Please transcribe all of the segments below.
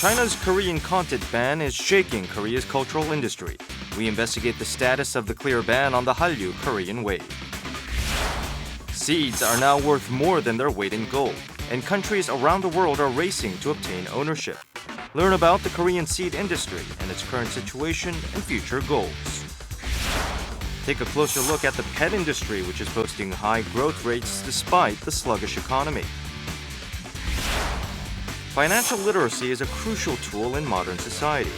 China's Korean content ban is shaking Korea's cultural industry. We investigate the status of the clear ban on the Hallyu Korean wave. Seeds are now worth more than their weight in gold, and countries around the world are racing to obtain ownership. Learn about the Korean seed industry and its current situation and future goals. Take a closer look at the pet industry, which is posting high growth rates despite the sluggish economy. Financial literacy is a crucial tool in modern society.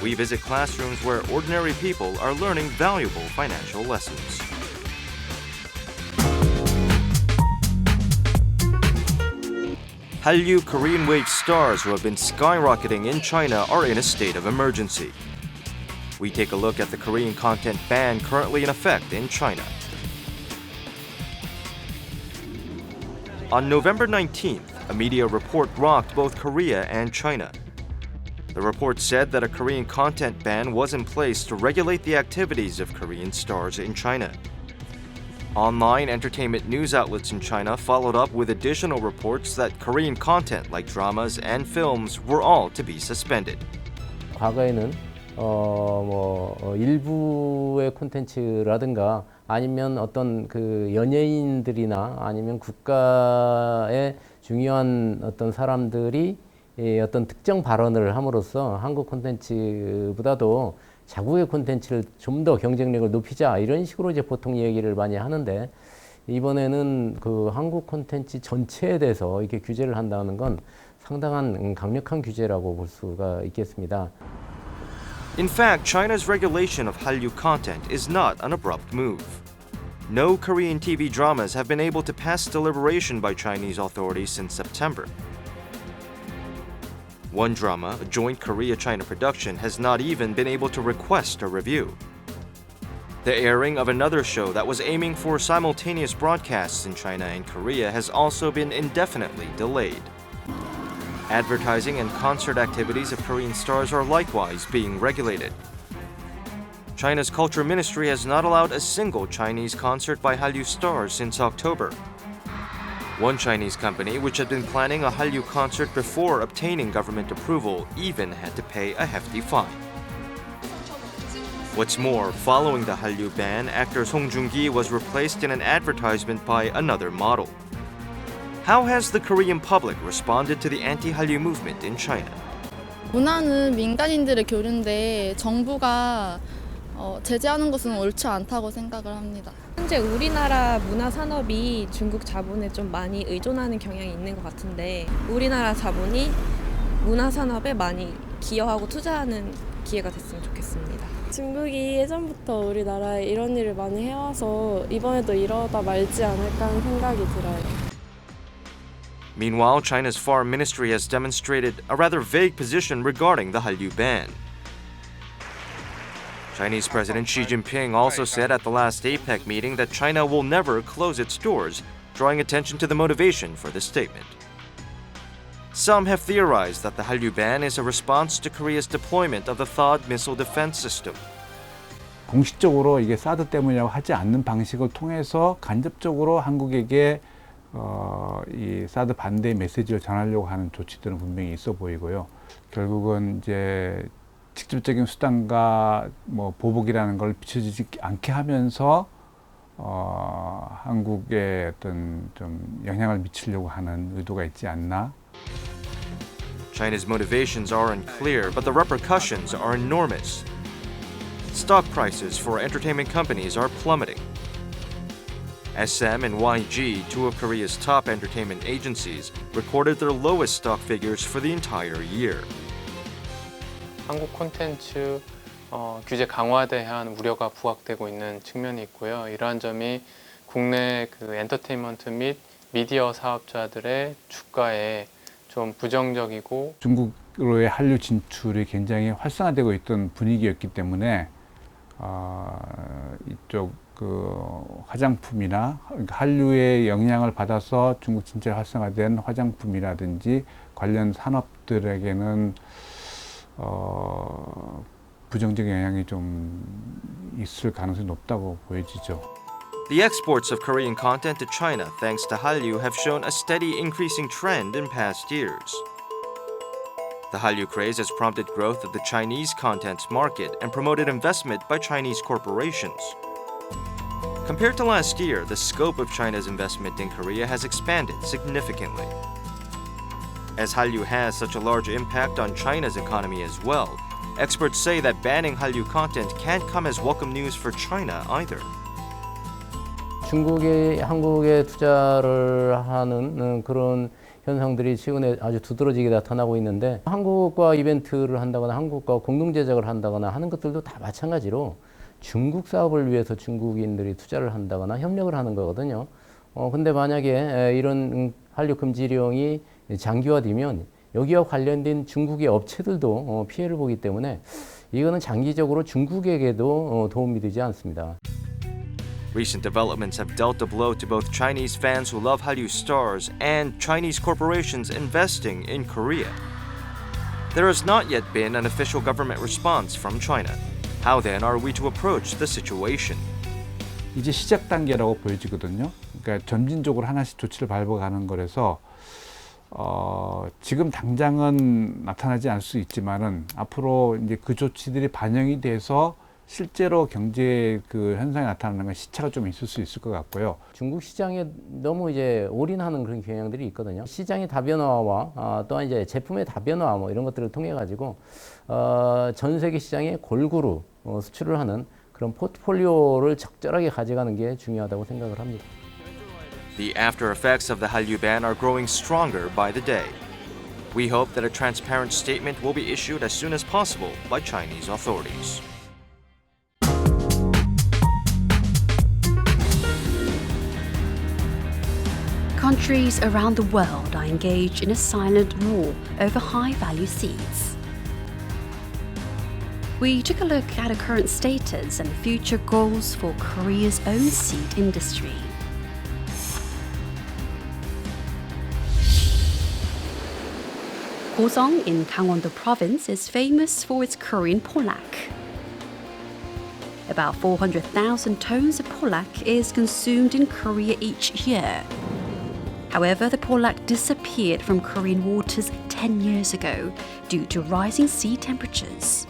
We visit classrooms where ordinary people are learning valuable financial lessons. Hallyu Korean wave stars who have been skyrocketing in China are in a state of emergency. We take a look at the Korean content ban currently in effect in China. On November 19th, a media report rocked both Korea and China. The report said that a Korean content ban was in place to regulate the activities of Korean stars in China. Online entertainment news outlets in China followed up with additional reports that Korean content like dramas and films were all to be suspended. 과거에는 일부의 콘텐츠라든가 아니면 어떤 그 연예인들이나 아니면 국가의 중요한 어떤 사람들이 어떤 특정 발언을 함으로써 한국 콘텐츠보다도 자국의 콘텐츠를 좀 더 경쟁력을 높이자 이런 식으로 이제 보통 얘기를 많이 하는데 이번에는 그 한국 콘텐츠 전체에 대해서 이렇게 규제를 한다는 건 상당한 강력한 규제라고 볼 수가 있겠습니다. In fact, China's regulation of Hallyu content is not an abrupt move. No Korean TV dramas have been able to pass deliberation by Chinese authorities since September. One drama, a joint Korea-China production, has not even been able to request a review. The airing of another show that was aiming for simultaneous broadcasts in China and Korea has also been indefinitely delayed. Advertising and concert activities of Korean stars are likewise being regulated. China's Culture Ministry has not allowed a single Chinese concert by Hallyu stars since October. One Chinese company, which had been planning a Hallyu concert before obtaining government approval, even had to pay a hefty fine. What's more, following the Hallyu ban, actor Song Joong-ki was replaced in an advertisement by another model. How has the Korean public responded to the anti-Hallyu movement in China? 문화는 민간인들의 교류인데 정부가 제재하는 것은 옳지 않다고 생각을 합니다. 현재 우리나라 문화 산업이 중국 자본에 좀 많이 의존하는 경향이 있는 것 같은데 우리나라 자본이 문화 산업에 많이 기여하고 투자하는 기회가 됐으면 좋겠습니다. 중국이 예전부터 우리나라에 이런 일을 많이 해와서 이번에도 이러다 말지 않을까 하는 생각이 들어요. Meanwhile, China's Foreign Ministry has demonstrated a rather vague position regarding the Hallyu ban. Chinese President Xi Jinping also said at the last APEC meeting that China will never close its doors, drawing attention to the motivation for the statement. Some have theorized that the Hallyu ban is a response to Korea's deployment of the THAAD missile defense system. 공식적으로 이게 사드 때문이라고 하지 않는 방식을 통해서 간접적으로 한국에게 이 사드 반대 메시지를 전하려고 하는 조치들은 분명히 있어 보이고요. 결국은 이제 직접적인 수단과 뭐 보복이라는 걸 비춰지지 않게 하면서 한국에 어떤 좀 영향을 미치려고 하는 의도가 있지 않나. China's motivations are unclear, but the repercussions are enormous. Stock prices for entertainment companies are plummeting. SM and YG, two of Korea's top entertainment agencies, recorded their lowest stock figures for the entire year. 한국 콘텐츠 규제 강화에 대한 우려가 부각되고 있는 측면이 있고요. 이러한 점이 국내 그 엔터테인먼트 및 미디어 사업자들의 주가에 좀 부정적이고 중국으로의 한류 진출이 굉장히 활성화되고 있던 분위기였기 때문에 이쪽 그 화장품이나 한류의 영향을 받아서 중국 진출 활성화된 화장품이라든지 관련 산업들에게는 부정적인 영향이 좀 있을 가능성이 높다고 보여지죠. The exports of Korean content to China, thanks to Hallyu, have shown a steady increasing trend in past years. The Hallyu craze has prompted growth of the Chinese content market and promoted investment by Chinese corporations. Compared to last year, the scope of China's investment in Korea has expanded significantly. As Hallyu has such a large impact on China's economy as well, experts say that banning Hallyu content can't come as welcome news for China either. 중국이 한국에 투자를 하는 그런 현상들이 최근에 아주 두드러지게 나타나고 있는데 한국과 이벤트를 한다거나 한국과 공동 제작을 한다거나 하는 것들도 다 마찬가지로 중국 사업을 위해서 중국인들이 투자를 한다거나 협력을 하는 거거든요. 근데 만약에 이런 한류 금지령이 장기화되면 여기와 관련된 중국의 업체들도 피해를 보기 때문에 이거는 장기적으로 중국에게도 도움이 되지 않습니다. Recent developments have dealt a blow to both Chinese fans who love Hallyu stars and Chinese corporations investing in Korea. There has not yet been an official government response from China. How then are we to approach the situation? 이제 시작 단계라고 보여지거든요. 그러니까 점진적으로 하나씩 조치를 밟아가는 거라서 지금 당장은 나타나지 않을 수 있지만은 앞으로 이제 그 조치들이 반영이 돼서 실제로 경제 그 현상이 나타나는 건 시차가 좀 있을 수 있을 것 같고요. 중국 시장에 너무 이제 올인하는 그런 경향들이 있거든요. 시장의 다변화와 또한 이제 제품의 다변화 뭐 이런 것들을 통해 가지고 전 세계 시장에 골고루 수출을 하는 그런 포트폴리오를 적절하게 가져가는 게 중요하다고 생각을 합니다. The after effects of the Hallyu ban are growing stronger by the day. We hope that a transparent statement will be issued as soon as possible by Chinese authorities. Countries around the world are engaged in a silent war over high-value seeds. We took a look at the current status and future goals for Korea's own seed industry. Gosong in Gangwon-do province is famous for its Korean pollack. About 400,000 tons of pollack is consumed in Korea each year. However, the pollack disappeared from Korean waters 10 years ago due to rising sea temperatures.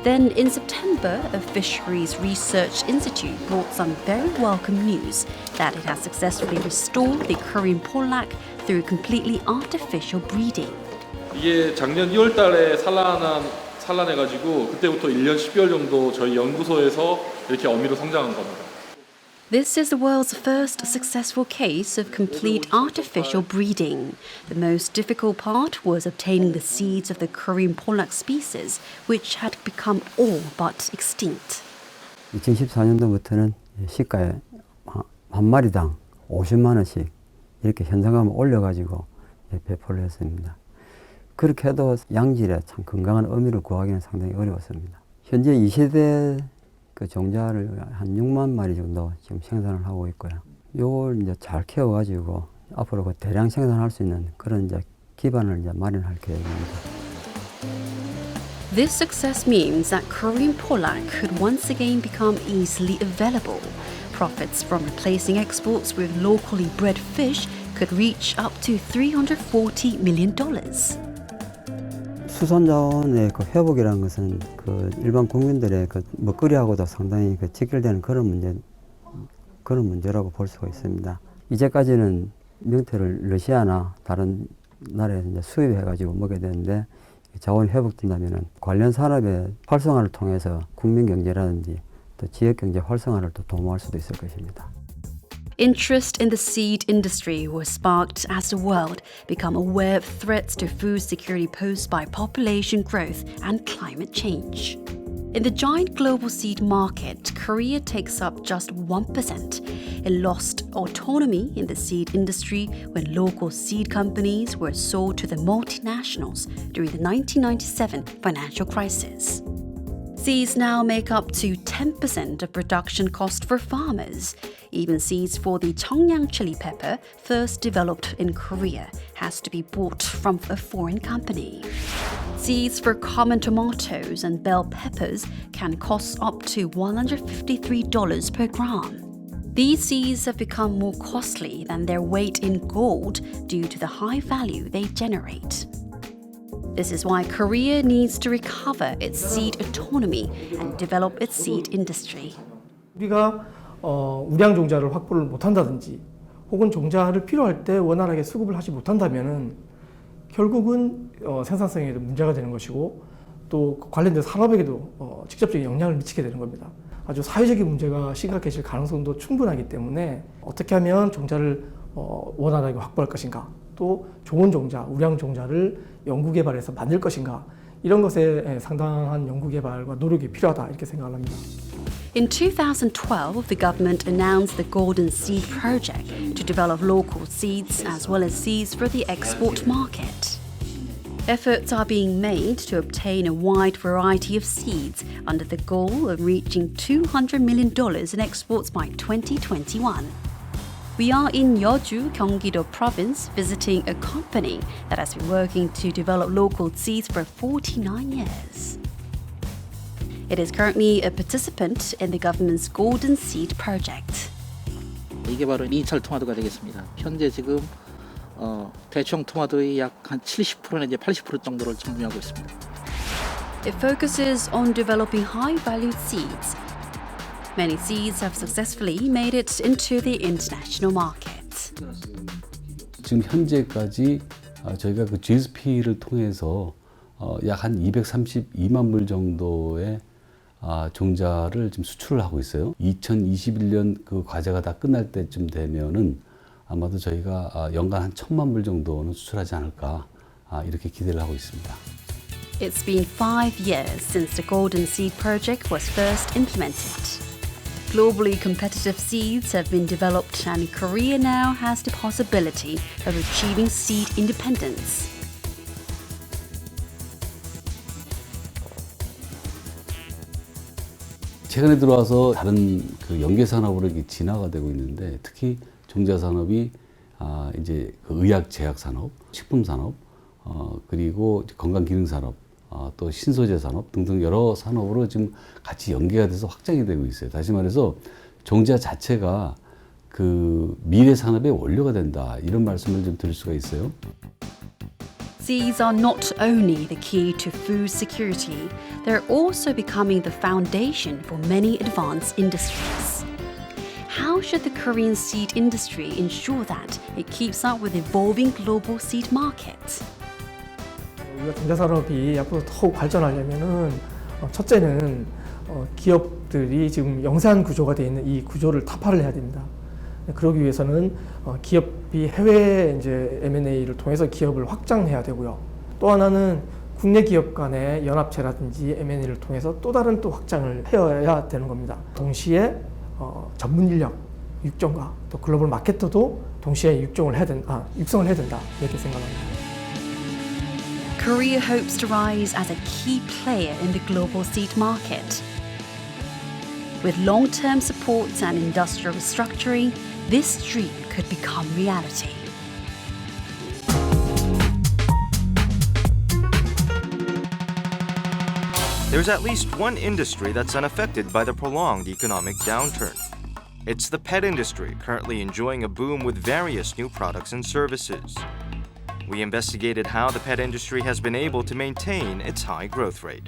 Then, in September, a fisheries research institute brought some very welcome news that it has successfully restored the Korean pollack through completely artificial breeding. 이게 작년 2월 달에 산란해가지고 그때부터 1년 12개월 정도 저희 연구소에서 이렇게 어미로 성장한 겁니다. This is the world's first successful case of complete artificial breeding. The most difficult part was obtaining the seeds of the Korean pollack species, which had become all but extinct. 2014년도부터는 시가에 한 마리당 50만 원씩 이렇게 현상금을 올려가지고 배포를 했습니다. 그렇게 해도 양질의 참 건강한 어미를 구하기는 상당히 어려웠습니다. 현재 2세대 그 종자를 한 6만 마리 정도 지금 생산을 하고 있고요. 요걸 이제 잘 키워가지고 앞으로 그 대량 생산할 수 있는 그런 이제 기반을 이제 마련할 계획입니다. This success means that Korean pollack could once again become easily available. Profits from replacing exports with locally bred fish could reach up to $340 million. 수산자원의 그 회복이라는 것은 그 일반 국민들의 그 먹거리하고도 상당히 그 직결되는 그런 문제라고 볼 수가 있습니다. 이제까지는 명태를 러시아나 다른 나라에 이제 수입해가지고 먹게 되는데 자원이 회복된다면은 관련 산업의 활성화를 통해서 국민 경제라든지 또 지역 경제 활성화를 또 도모할 수도 있을 것입니다. Interest in the seed industry was sparked as the world became aware of threats to food security posed by population growth and climate change. In the giant global seed market, Korea takes up just 1%. It lost autonomy in the seed industry when local seed companies were sold to the multinationals during the 1997 financial crisis. Seeds now make up to 10% of production cost for farmers. Even seeds for the Cheongyang chili pepper, first developed in Korea, has to be bought from a foreign company. Seeds for common tomatoes and bell peppers can cost up to $153 per gram. These seeds have become more costly than their weight in gold due to the high value they generate. This is why Korea needs to recover its seed autonomy and develop its seed industry. 우리가 우량 종자를 확보를 못한다든지 혹은 종자를 필요할 때 원활하게 수급을 하지 못한다면은 결국은 생산성에도 문제가 되는 것이고 또 관련된 산업에게도 직접적인 영향을 미치게 되는 겁니다. 아주 사회적인 문제가 심각해질 가능성도 충분하기 때문에 어떻게 하면 종자를 원활하게 확보할 것인가, 또 좋은 종자, 우량 종자를 연구개발해서 만들 것인가, 이런 것에 상당한 연구개발과 노력이 필요하다 이렇게 생각을 합니다. In 2012, the government announced the Golden Seed Project to develop local seeds as well as seeds for the export market. Efforts are being made to obtain a wide variety of seeds under the goal of reaching $200 million in exports by 2021. We are in Yeoju, Gyeonggi-do Province, visiting a company that has been working to develop local seeds for 49 years. It is currently a participant in the government's Golden Seed Project. 이게 바로 인철 토마토가 되겠습니다. 현재 지금 대충 토마토의 약 한 70%나 이제 80% 정도를 점유하고 있습니다. It focuses on developing high-valued seeds. Many seeds have successfully made it into the international market. 지금 현재까지 저희가 그 GSP를 통해서 약 한 232만 물 정도의 종자를 지금 수출을 하고 있어요. 2021년 그 과제가 다 끝날 때쯤 되면은 아마도 저희가 연간 한 1,000만 물 정도는 수출하지 않을까 이렇게 기대를 하고 있습니다. It's been 5 years since the Golden Seed Project was first implemented. Globally competitive seeds have been developed, and Korea now has the possibility of achieving seed independence. 최근에 들어와서 다른 그 연계 산업으로 이렇게 진화가 되고 있는데, 특히 종자 산업이 이제 그 의학 제약 산업, 식품 산업, 그리고 건강 기능 산업, 또 신소재 산업 등등 여러 산업으로 지금 같이 연계가 돼서 확장이 되고 있어요. 다시 말해서 종자 자체가 그 미래 산업의 원료가 된다, 이런 말씀을 좀 드릴 수가 있어요. Seeds are not only the key to food security, they're also becoming the foundation for many advanced industries. How should the Korean seed industry ensure that it keeps up with evolving global seed market? 우리가 종자 산업이 앞으로 더욱 발전하려면은 첫째는 기업들이 지금 영산 구조가 되어 있는 이 구조를 타파를 해야 됩니다. 그러기 위해서는 기업이 해외 이제 M&A를 통해서 기업을 확장해야 되고요. 또 하나는 국내 기업 간의 연합체라든지 M&A를 통해서 또 다른 또 확장을 해야 되는 겁니다. 동시에 전문 인력 육성과 또 글로벌 마케터도 동시에 육성을 해야 된다 이렇게 생각합니다. Korea hopes to rise as a key player in the global seed market. With long-term support and industrial restructuring, this dream could become reality. There's at least one industry that's unaffected by the prolonged economic downturn. It's the pet industry, currently enjoying a boom with various new products and services. We investigated how the pet industry has been able to maintain its high growth rate.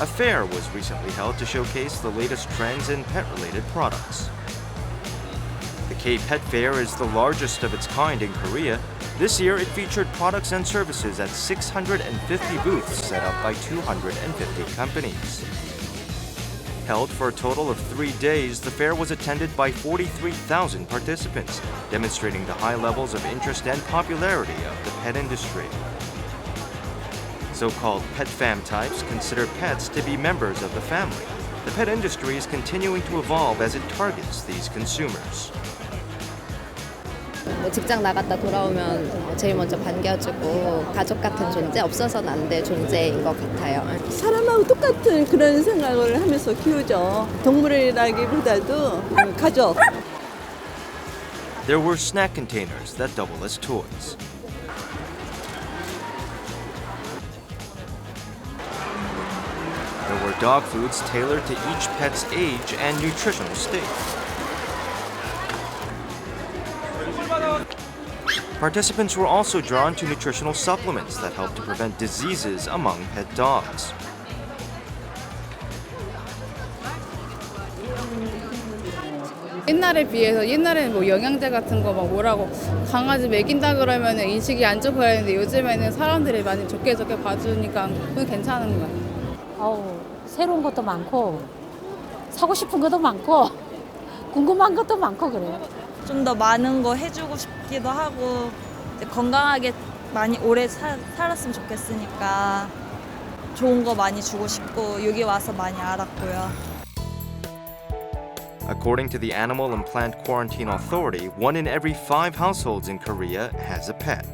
A fair was recently held to showcase the latest trends in pet-related products. The K-Pet Fair is the largest of its kind in Korea. This year, it featured products and services at 650 booths set up by 250 companies. Held for a total of 3 days, the fair was attended by 43,000 participants, demonstrating the high levels of interest and popularity of the pet industry. So-called pet fam types consider pets to be members of the family. The pet industry is continuing to evolve as it targets these consumers. 직장 나갔다 돌아오면 제일 먼저 반겨주고 가족 같은 존재, 없어서는 안 될 존재인 것 같아요. 사람하고 똑같은 그런 생각을 하면서 키우죠. 동물이라기보다도 가족. There were snack containers that double as toys. There were dog foods tailored to each pet's age and nutritional state. Participants were also drawn to nutritional supplements that help to prevent diseases among pet dogs. 옛날에 비해서 옛날에는 뭐 영양제 같은 거 막 뭐라고 강아지 먹인다 그러면 인식이 안 좋고 그랬는데 요즘에는 사람들이 많이 좋게 봐주니까 그건 괜찮은 것 같아요. 새로운 것도 많고 사고 싶은 것도 많고 궁금한 것도 많고 그래요. 좀 더 많은 거 해주고 싶기도 하고 이제 건강하게 많이 오래 살았으면 좋겠으니까 좋은 거 많이 주고 싶고 여기 와서 많이 알았고요. According to the Animal and Plant Quarantine Authority, 1 in every 5 households in Korea has a pet.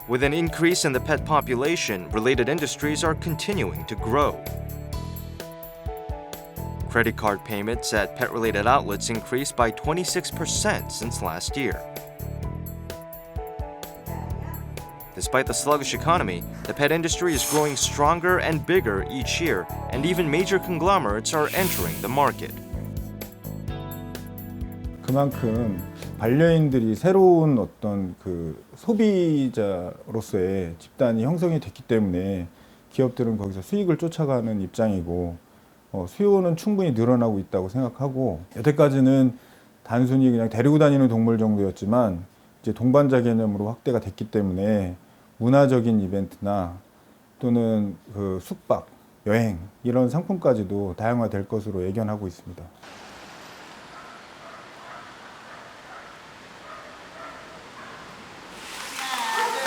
With an increase in the pet population, related industries are continuing to grow. Credit card payments at pet-related outlets increased by 26% since last year. Despite the sluggish economy, the pet industry is growing stronger and bigger each year, and even major conglomerates are entering the market. 그만큼 반려인들이 새로운 어떤 그 소비자로서의 집단이 형성이 됐기 때문에 기업들은 거기서 수익을 쫓아가는 입장이고 수요는 충분히 늘어나고 있다고 생각하고 여태까지는 단순히 그냥 데리고 다니는 동물 정도였지만 이제 동반자 개념으로 확대가 됐기 때문에 문화적인 이벤트나 또는 그 숙박, 여행 이런 상품까지도 다양화될 것으로 예견하고 있습니다.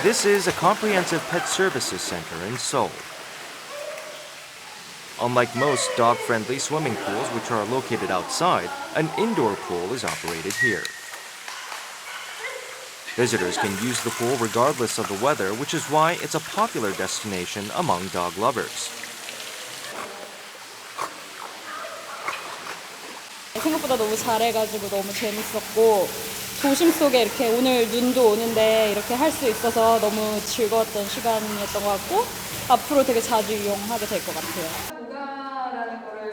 This is a comprehensive pet services center in Seoul. Unlike most dog-friendly swimming pools which are located outside, an indoor pool is operated here. Visitors can use the pool regardless of the weather, which is why it's a popular destination among dog lovers. 생각보다 너무 잘해가지고 너무 재밌었고 도심 속에 이렇게 오늘 눈도 오는데 이렇게 할 수 있어서 너무 즐거웠던 시간이었던 것 같고 앞으로 되게 자주 이용하게 될 것 같아요.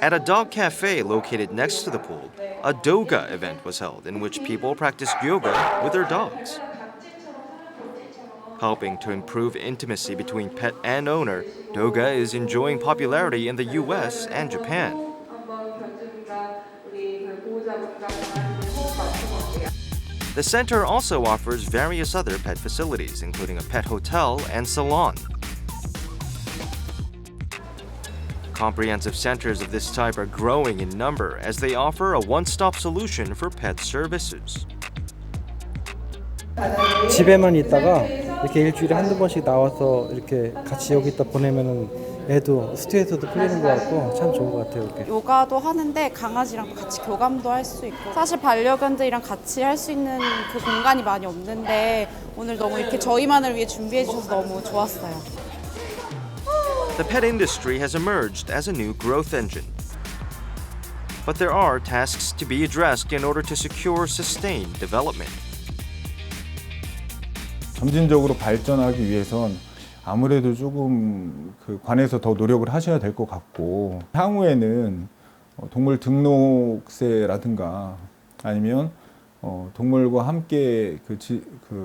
At a dog cafe located next to the pool, a doga event was held in which people practiced yoga with their dogs. Helping to improve intimacy between pet and owner, doga is enjoying popularity in the US and Japan. The center also offers various other pet facilities, including a pet hotel and salon. Comprehensive centers of this type are growing in number as they offer a one-stop solution for pet services. 집에만 있다가 이렇게 일주일에 한두 번씩 나와서 이렇게 같이 여기 있다 보내면은 애도 스트레스도 풀리는 것 같고 참 좋은 것 같아요. 이렇게. 요가도 하는데 강아지랑 같이 교감도 할 수 있고 사실 반려견들이랑 같이 할 수 있는 그 공간이 많이 없는데 오늘 너무 이렇게 저희만을 위해 준비해 주셔서 너무 좋았어요. The pet industry has emerged as a new growth engine. But there are tasks to be addressed in order to secure sustained development. 점진적으로 발전하기 위해선 아무래도 조금 그 관해서 더 노력을 하셔야 될 것 같고 향후에는 동물 등록세라든가 아니면 동물과 함께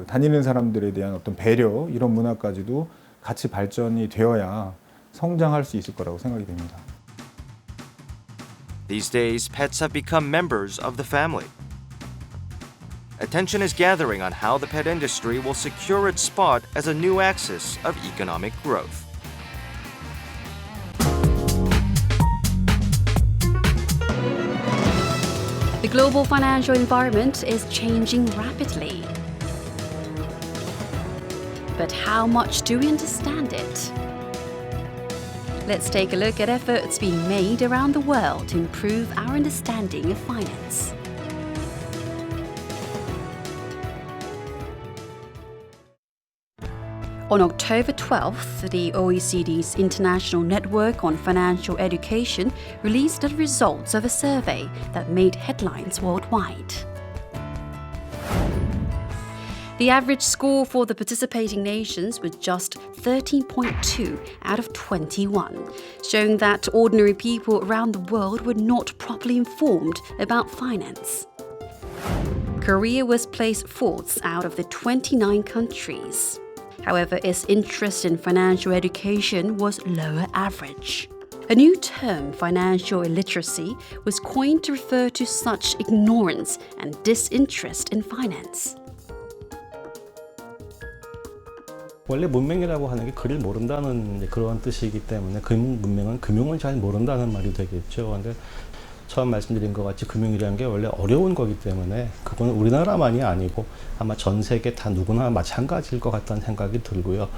다니는 사람들에 대한 어떤 배려 이런 문화까지도 같이 발전이 되어야 성장할 수 있을 거라고 생각이 됩니다. These days, pets have become members of the family. Attention is gathering on how the pet industry will secure its spot as a new axis of economic growth. The global financial environment is changing rapidly. But how much do we understand it? Let's take a look at efforts being made around the world to improve our understanding of finance. On October 12th, the OECD's International Network on Financial Education released the results of a survey that made headlines worldwide. The average score for the participating nations was just 13.2 out of 21, showing that ordinary people around the world were not properly informed about finance. Korea was placed fourth out of the 29 countries. However, its interest in financial education was lower average. A new term, financial illiteracy, was coined to refer to such ignorance and disinterest in finance. 원래 문맹이라고 하는 게 글을 모른다는 그런 뜻이기 때문에 문맹은 금융을 잘 모른다는 말이 되겠죠. 근데 처음 말씀드린 것 같이 금융이라는 게 원래 어려운 거기 때문에 그건 우리나라만이 아니고 아마 전 세계 다 누구나 마찬가지일 것 같다는 생각이 들고요.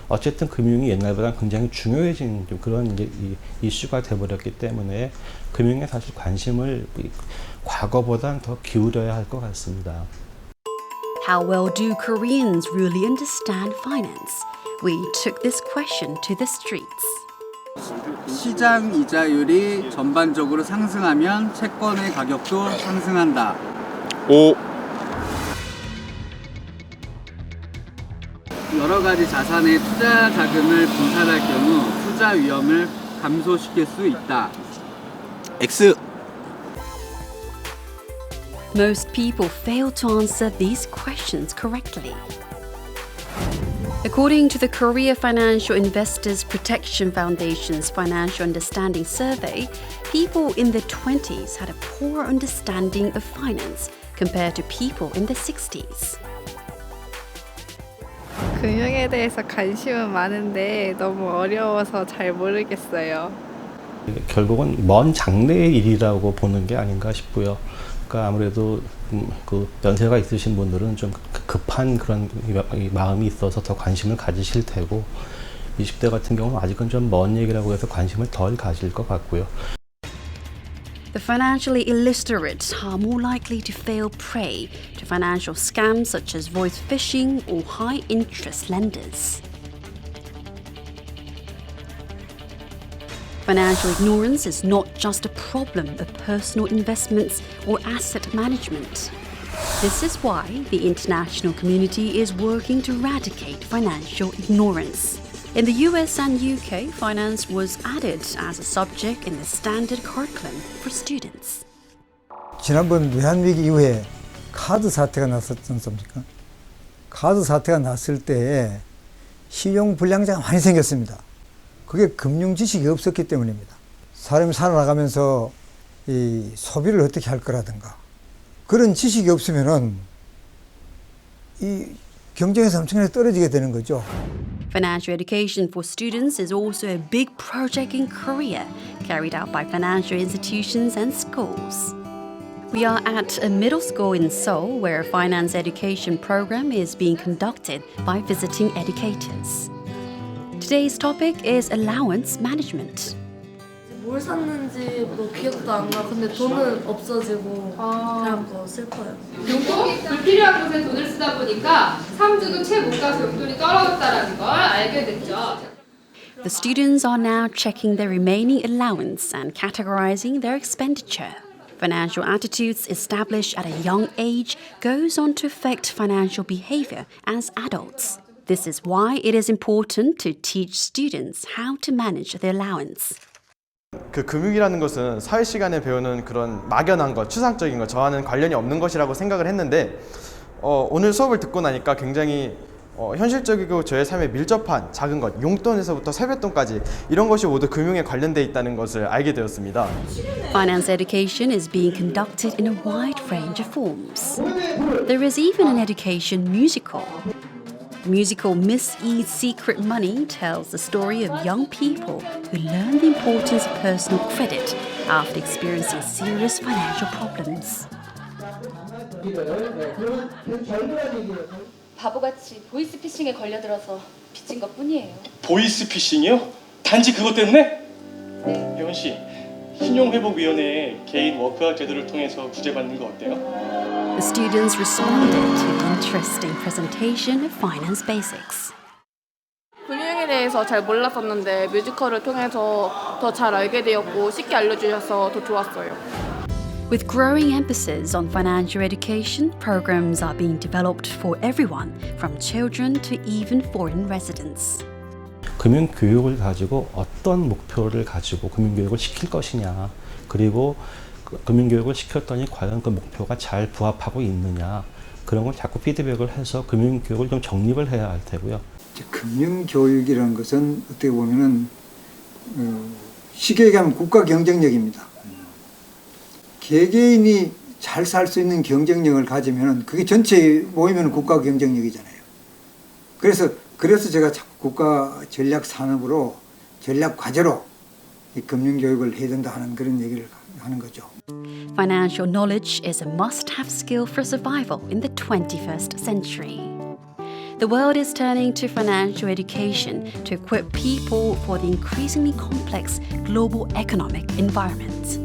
어쨌든 금융이 옛날보다 굉장히 중요해진 그런 이제 이슈가 돼버렸기 때문에 금융에 사실 관심을 과거보다는 더 기울여야 할 것 같습니다. How well do Koreans really understand finance? We took this question to the streets. 시장 이자율이 전반적으로 상승하면 채권의 가격도 상승한다. 5. 여러 가지 자산의 투자 자금을 분산할 경우 투자 위험을 감소시킬 수 있다. X. Most people fail to answer these questions correctly. According to the Korea Financial Investors Protection Foundation's Financial Understanding Survey, people in their 20s had a poor understanding of finance compared to people in their 60s. 금융에 대해서 관심은 많은데 너무 어려워서 잘 모르겠어요. 결국은 먼 장래의 일이라고 보는 게 아닌가 싶고요. 그러니까 아무래도 그 연세가 있으신 분들은 좀 급한 그런 마음이 있어서 더 관심을 가지실 테고 20대 같은 경우는 아직은 좀 먼 얘기라고 해서 관심을 덜 가질 것 같고요. The financially illiterate are more likely to fall prey to financial scams such as voice phishing or high-interest lenders. Financial ignorance is not just a problem of personal investments or asset management. This is why the international community is working to eradicate financial ignorance. In the US and UK, finance was added as a subject in the standard curriculum for students. 지난번 외환위기 이후에 카드 사태가 났었지 않습니까? 카드 사태가 났을 때 신용 불량자가 많이 생겼습니다. 그게 금융 지식이 없었기 때문입니다. 사람이 살아나가면서 이 소비를 어떻게 할 거라든가 그런 지식이 없으면은 이 경쟁에서 엄청나게 떨어지게 되는 거죠. Financial education for students is also a big project in Korea, carried out by financial institutions and schools. We are at a middle school in Seoul where a finance education program is being conducted by visiting educators. Today's topic is allowance management. 뭘 샀는지 뭐 기억도 안 나. 근데 돈은 없어지고 그냥 거 슬퍼요. 용돈이 불필요한 곳에 돈을 쓰다 보니까 3주도 채 못 가서 용돈이 떨어졌다는 걸 알게 됐죠. The students are now checking their remaining allowance and categorizing their expenditure. Financial attitudes established at a young age goes on to affect financial behavior as adults. This is why it is important to teach students how to manage their allowance. 그 금융이라는 것은 사회 시간에 배우는 그런 막연한 것, 추상적인 것, 저와는 관련이 없는 것이라고 생각을 했는데 오늘 수업을 듣고 나니까 굉장히 현실적이고 저의 삶에 밀접한 작은 것, 용돈에서부터 세뱃돈까지 이런 것이 모두 금융에 관련돼 있다는 것을 알게 되었습니다. Finance education is being conducted in a wide range of forms. There is even an education musical. The musical Miss E's Secret Money tells the story of young people who learn the importance of personal credit after experiencing serious financial problems. 바보같이 보이스피싱에 걸려들어서 빚진 것뿐이에요. 보이스피싱이요? 단지 그것 때문에? 네. 혜원 씨, 신용회복위원회의 개인 워크아웃 제도를 통해서 구제받는 거 어때요? The students responded to the interesting presentation of finance basics. 금융에 대해서 잘 몰랐었는데 뮤지컬을 통해서 더 잘 알게 되었고 쉽게 알려주셔서 더 좋았어요. With growing emphasis on financial education, programs are being developed for everyone, from children to even foreign residents. 금융 교육을 가지고 어떤 목표를 가지고 금융 교육을 시킬 것이냐, 그리고 금융교육을 시켰더니 과연 그 목표가 잘 부합하고 있느냐 그런 걸 자꾸 피드백을 해서 금융교육을 좀 정립을 해야 할 테고요. 금융교육이라는 것은 어떻게 보면은 쉽게 얘기하면 국가 경쟁력입니다. 개개인이 잘 살 수 있는 경쟁력을 가지면 그게 전체에 모이면 국가 경쟁력이잖아요. 그래서 제가 자꾸 국가 전략 산업으로 전략 과제로 이 금융교육을 해야 된다 하는 그런 얘기를 하는 거죠. Financial knowledge is a must-have skill for survival in the 21st century. The world is turning to financial education to equip people for the increasingly complex global economic environment.